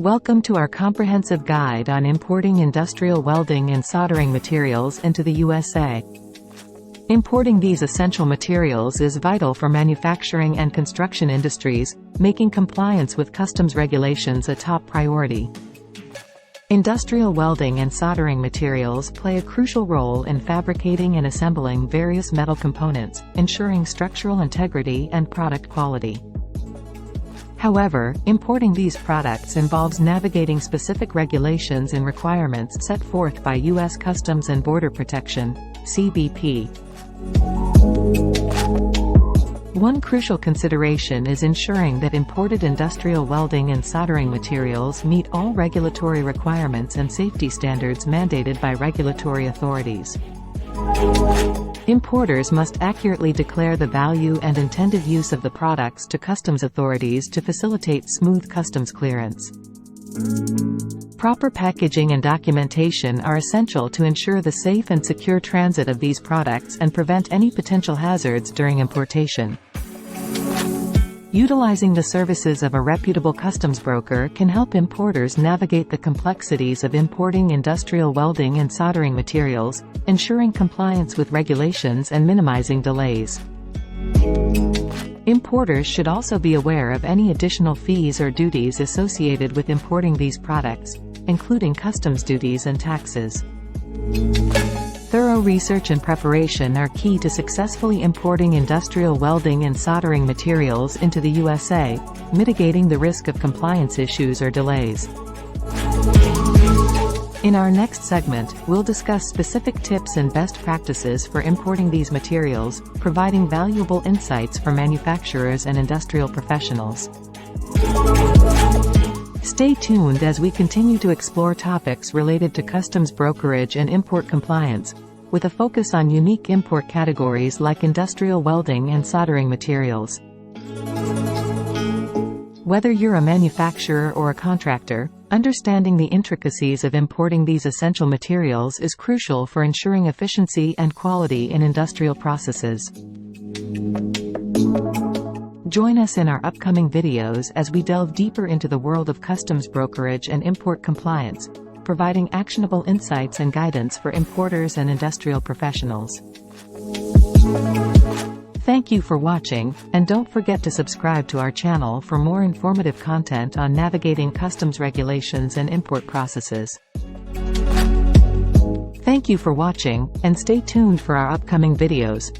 Welcome to our comprehensive guide on importing industrial welding and soldering materials into the USA. Importing these essential materials is vital for manufacturing and construction industries, making compliance with customs regulations a top priority. Industrial welding and soldering materials play a crucial role in fabricating and assembling various metal components, ensuring structural integrity and product quality. However, importing these products involves navigating specific regulations and requirements set forth by U.S. Customs and Border Protection (CBP). One crucial consideration is ensuring that imported industrial welding and soldering materials meet all regulatory requirements and safety standards mandated by regulatory authorities. Importers must accurately declare the value and intended use of the products to customs authorities to facilitate smooth customs clearance. Proper packaging and documentation are essential to ensure the safe and secure transit of these products and prevent any potential hazards during importation. Utilizing the services of a reputable customs broker can help importers navigate the complexities of importing industrial welding and soldering materials, ensuring compliance with regulations and minimizing delays. Importers should also be aware of any additional fees or duties associated with importing these products, including customs duties and taxes. Thorough research and preparation are key to successfully importing industrial welding and soldering materials into the USA, mitigating the risk of compliance issues or delays. In our next segment, we'll discuss specific tips and best practices for importing these materials, providing valuable insights for manufacturers and industrial professionals. Stay tuned as we continue to explore topics related to customs brokerage and import compliance, with a focus on unique import categories like industrial welding and soldering materials. Whether you're a manufacturer or a contractor, understanding the intricacies of importing these essential materials is crucial for ensuring efficiency and quality in industrial processes. Join us in our upcoming videos as we delve deeper into the world of customs brokerage and import compliance, providing actionable insights and guidance for importers and industrial professionals. Thank you for watching, and don't forget to subscribe to our channel for more informative content on navigating customs regulations and import processes. Thank you for watching, and stay tuned for our upcoming videos.